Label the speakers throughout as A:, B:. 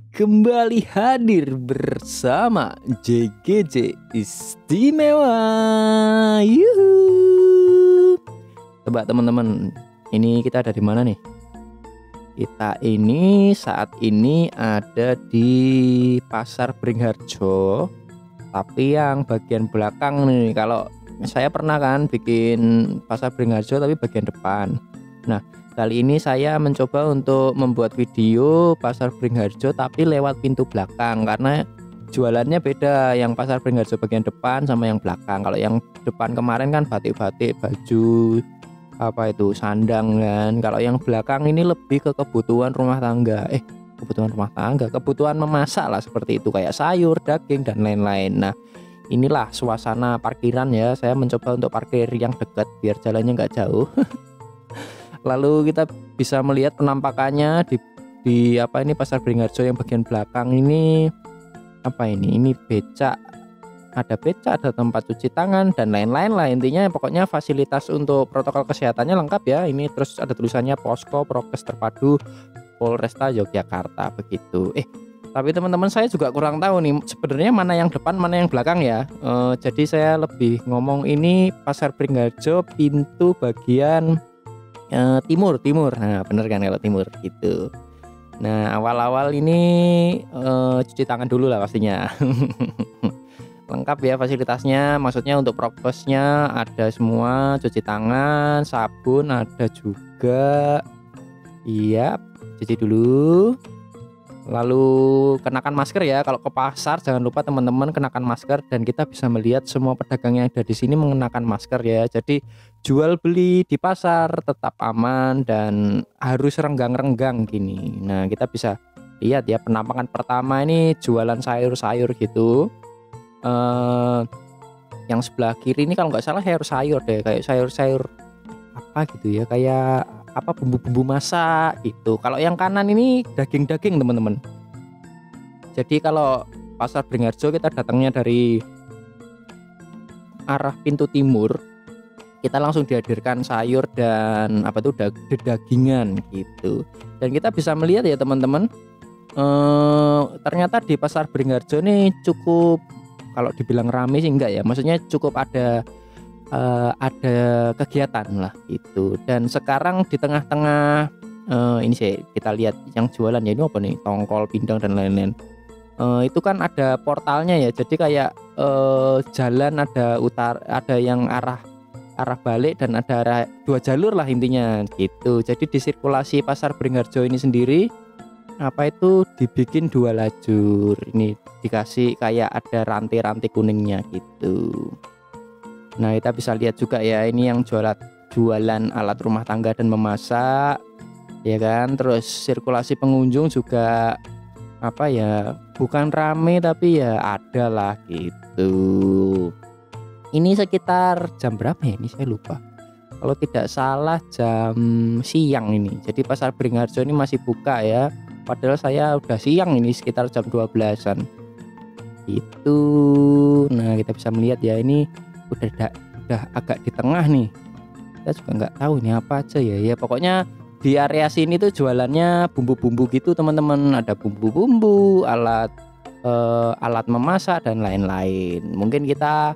A: Kembali hadir bersama JGJ Istimewa. Yuhu. Tebak teman-teman, ini kita ada di mana nih? Kita ini saat ini ada di Pasar Beringharjo, tapi yang bagian belakang nih. Kalau saya pernah kan bikin Pasar Beringharjo tapi bagian depan. Nah, kali ini saya mencoba untuk membuat video Pasar Beringharjo tapi lewat pintu belakang, karena jualannya beda, yang Pasar Beringharjo bagian depan sama yang belakang. Kalau yang depan kemarin kan batik-batik, baju apa itu, sandang kan. Kalau yang belakang ini lebih ke kebutuhan rumah tangga. Kebutuhan memasak lah, seperti itu, kayak sayur, daging dan lain-lain. Nah, inilah suasana parkiran ya. Saya mencoba untuk parkir yang dekat biar jalannya nggak jauh. Lalu kita bisa melihat penampakannya di apa ini, Pasar Beringharjo yang bagian belakang ini. Apa ini? Ini becak. Ada becak, ada tempat cuci tangan dan lain-lain lah. Intinya pokoknya fasilitas untuk protokol kesehatannya lengkap ya. Ini terus ada tulisannya Posko Prokes Terpadu Polresta Yogyakarta, begitu. Tapi teman-teman, saya juga kurang tahu nih sebenarnya mana yang depan mana yang belakang ya. Jadi saya lebih ngomong ini Pasar Beringharjo pintu bagian timur. Nah, bener kan kalau timur gitu. Nah, awal-awal ini cuci tangan dulu lah pastinya. Lengkap ya fasilitasnya, maksudnya untuk prokesnya ada semua, cuci tangan, sabun ada juga. Iya, cuci dulu. Lalu kenakan masker ya, kalau ke pasar jangan lupa teman-teman kenakan masker, dan kita bisa melihat semua pedagang yang ada di sini mengenakan masker ya. Jadi jual beli di pasar tetap aman dan harus renggang-renggang gini. Nah, kita bisa lihat ya penampakan pertama ini jualan sayur-sayur gitu. Yang sebelah kiri ini kalau nggak salah sayur deh, kayak sayur-sayur apa gitu ya, kayak apa bumbu-bumbu masak gitu. Kalau yang kanan ini daging-daging teman-teman. Jadi kalau Pasar Beringharjo kita datangnya dari arah pintu timur, kita langsung dihadirkan sayur dan apa tuh dagingan gitu. Dan kita bisa melihat ya teman-teman, ternyata di Pasar Beringharjo ini cukup, kalau dibilang rame sih enggak ya, maksudnya cukup ada kegiatan lah gitu. Dan sekarang di tengah-tengah ini sih kita lihat yang jualan ya, ini apa nih, tongkol, pindang dan lain-lain. Itu kan ada portalnya ya, jadi kayak jalan ada yang arah balik dan ada arah dua jalur lah intinya gitu. Jadi di sirkulasi Pasar Beringharjo ini sendiri apa itu dibikin dua lajur, ini dikasih kayak ada rantai-rantai kuningnya gitu. Nah, kita bisa lihat juga ya, ini yang jualan alat rumah tangga dan memasak ya kan. Terus sirkulasi pengunjung juga apa ya, bukan rame tapi ya ada lah gitu. Ini sekitar jam berapa ya, ini saya lupa, kalau tidak salah jam siang ini. Jadi Pasar Beringharjo ini masih buka ya, padahal saya udah siang ini sekitar jam 12-an itu. Nah, kita bisa melihat ya, ini udah agak di tengah nih. Kita juga nggak tahu ini apa aja ya. Pokoknya di area sini tuh jualannya bumbu-bumbu gitu teman-teman. Ada bumbu-bumbu, alat memasak dan lain-lain. Mungkin kita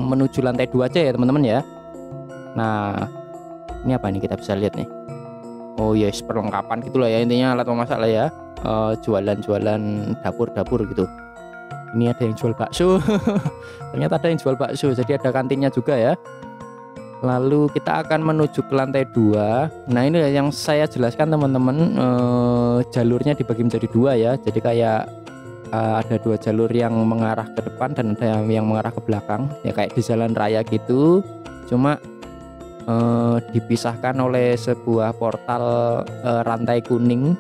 A: menuju lantai 2 aja ya teman-teman ya. Nah, ini apa nih, kita bisa lihat nih. Oh yes, perlengkapan gitulah ya, intinya alat memasak lah ya. Jualan-jualan dapur gitu. Ini ada yang jual bakso. Ternyata ada yang jual bakso, jadi ada kantinnya juga ya. Lalu kita akan menuju ke lantai 2. Nah, ini yang saya jelaskan teman-teman, jalurnya dibagi menjadi 2 ya. Jadi kayak ada 2 jalur yang mengarah ke depan dan ada yang mengarah ke belakang ya, kayak di jalan raya gitu. Cuma dipisahkan oleh sebuah portal rantai kuning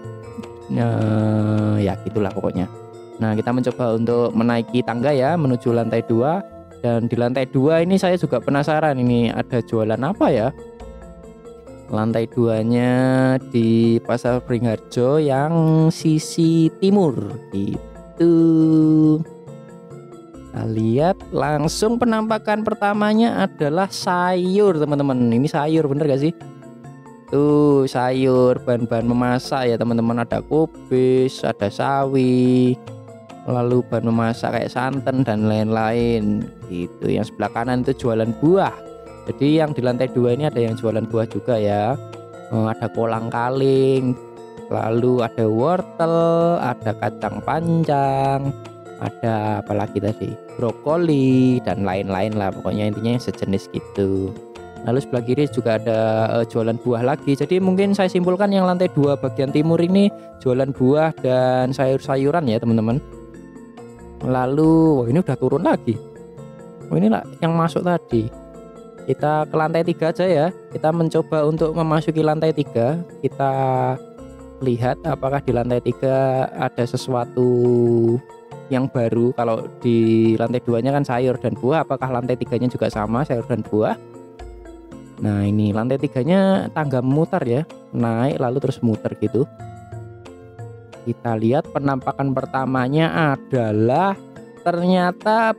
A: ya gitulah pokoknya. Nah, kita mencoba untuk menaiki tangga ya menuju lantai 2. Dan di lantai 2 ini saya juga penasaran, ini ada jualan apa ya. Lantai 2-nya di Pasar Beringharjo yang sisi timur gitu. Kita lihat langsung penampakan pertamanya adalah sayur teman-teman. Ini sayur bener gak sih? Tuh sayur, bahan-bahan memasak ya teman-teman, ada kubis, ada sawi, lalu bahan memasak kayak santan dan lain-lain gitu. Yang sebelah kanan itu jualan buah. Jadi yang di lantai 2 ini ada yang jualan buah juga ya. Ada kolang kaling, lalu ada wortel, ada kacang panjang, ada apa lagi tadi, brokoli dan lain-lain lah, pokoknya intinya yang sejenis gitu. Lalu sebelah kiri juga ada jualan buah lagi. Jadi mungkin saya simpulkan yang lantai 2 bagian timur ini jualan buah dan sayur-sayuran ya teman-teman. Lalu ini udah turun lagi. Ini lah yang masuk tadi. Kita ke lantai 3 aja ya. Kita mencoba untuk memasuki lantai 3. Kita lihat apakah di lantai 3 ada sesuatu yang baru. Kalau di lantai 2-nya kan sayur dan buah, apakah lantai 3-nya juga sama sayur dan buah? Nah ini lantai 3-nya tangga memutar ya, naik lalu terus muter gitu. Kita lihat penampakan pertamanya adalah ternyata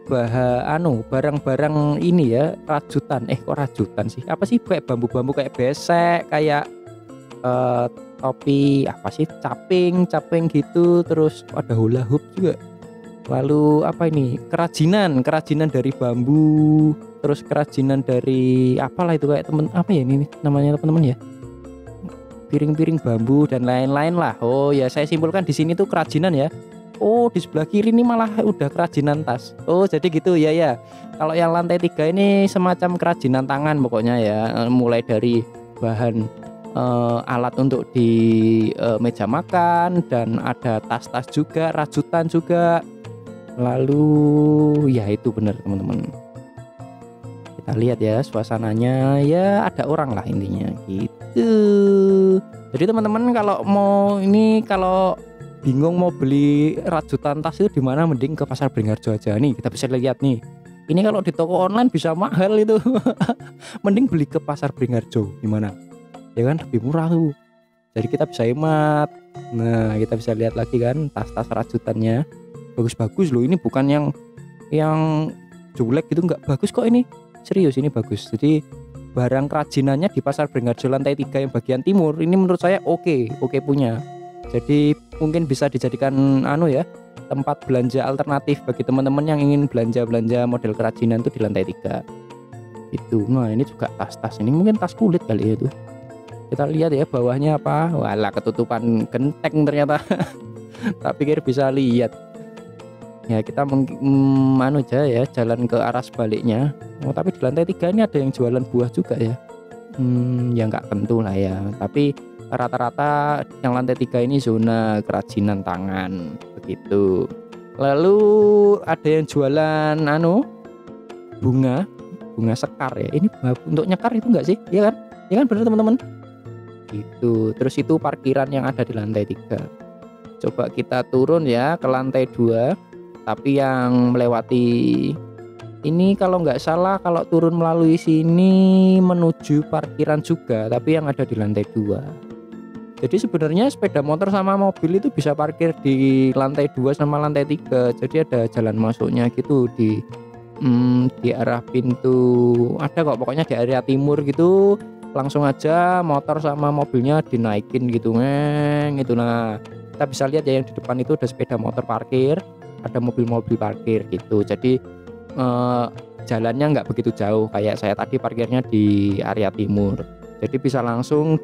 A: barang-barang ini ya, rajutan. Kok rajutan sih? Apa sih, kayak bambu-bambu kayak besek, kayak topi apa sih, caping gitu, terus ada hula hoop juga. Lalu apa ini, kerajinan dari bambu, terus kerajinan dari apalah itu, kayak apa ya ini namanya teman-teman ya, piring-piring bambu dan lain-lain lah. Oh ya, saya simpulkan di sini tuh kerajinan ya. Oh di sebelah kiri ini malah udah kerajinan tas. Oh jadi gitu ya. Kalau yang lantai 3 ini semacam kerajinan tangan pokoknya ya, mulai dari bahan alat untuk di meja makan, dan ada tas-tas juga, rajutan juga. Lalu ya itu benar teman-teman. Kita lihat ya suasananya, ya ada orang lah intinya gitu. Jadi teman-teman kalau bingung mau beli rajutan tas itu di mana, mending ke Pasar Beringharjo aja. Nih kita bisa lihat nih. Ini kalau di toko online bisa mahal itu. Mending beli ke Pasar Beringharjo, gimana? Ya kan lebih murah tuh. Jadi kita bisa hemat. Nah, kita bisa lihat lagi kan tas-tas rajutannya. Bagus-bagus loh, ini bukan yang jelek gitu, nggak, bagus kok ini. Serius ini bagus. Jadi barang kerajinannya di Pasar Beringharjo lantai 3 yang bagian timur ini menurut saya oke punya. Jadi mungkin bisa dijadikan tempat belanja alternatif bagi teman-teman yang ingin belanja model kerajinan itu di lantai 3 itu. Nah ini juga tas-tas, ini mungkin tas kulit kali ya itu. Kita lihat ya bawahnya apa, walah ketutupan genteng ternyata. Tak pikir bisa lihat ya. Kita aja ya, jalan ke arah sebaliknya. Oh tapi di lantai 3 ini ada yang jualan buah juga ya. Ya nggak tentu lah ya, tapi rata-rata yang lantai 3 ini zona kerajinan tangan begitu. Lalu ada yang jualan bunga sekar ya. Ini untuk nyekar itu enggak sih? Ya kan benar teman-teman. Itu. Terus itu parkiran yang ada di lantai 3. Coba kita turun ya ke lantai 2, tapi yang melewati ini kalau nggak salah, kalau turun melalui sini menuju parkiran juga, tapi yang ada di lantai 2. Jadi sebenarnya sepeda motor sama mobil itu bisa parkir di lantai 2 sama lantai 3. Jadi ada jalan masuknya gitu di arah pintu, ada kok pokoknya di area timur gitu. Langsung aja motor sama mobilnya dinaikin gitu gitu. Nah kita bisa lihat ya yang di depan itu ada sepeda motor parkir, ada mobil-mobil parkir gitu. Jadi jalannya nggak begitu jauh, kayak saya tadi parkirnya di area timur. Jadi bisa langsung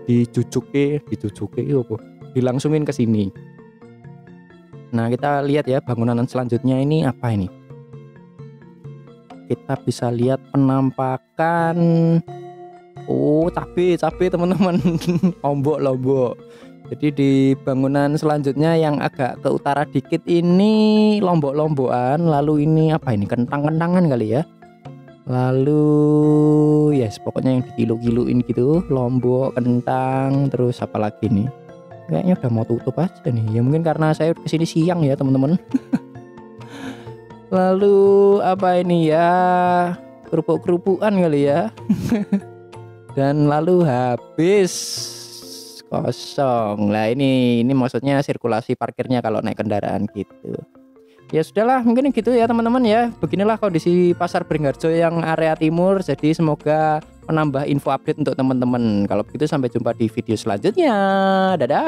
A: dilangsungin ke sini. Nah kita lihat ya bangunan selanjutnya ini apa ini. Kita bisa lihat penampakan. Oh cabe teman-teman. Lombok. Jadi di bangunan selanjutnya yang agak ke utara dikit ini lombok-lombokan. Lalu ini apa ini, kentang-kentangan kali ya. Lalu yes pokoknya yang dikilo-kiloin gitu, lombok, kentang, terus apa lagi nih. Kayaknya udah mau tutup aja nih. Ya mungkin karena saya kesini siang ya teman-teman. Lalu apa ini ya, kerupuk-kerupukan kali ya. Dan lalu habis kosong. Lah ini maksudnya sirkulasi parkirnya kalau naik kendaraan gitu. Ya sudahlah mungkin gitu ya teman-teman ya. Beginilah kondisi Pasar Beringharjo yang area timur. Jadi semoga menambah info update untuk teman-teman. Kalau begitu sampai jumpa di video selanjutnya. Dadah.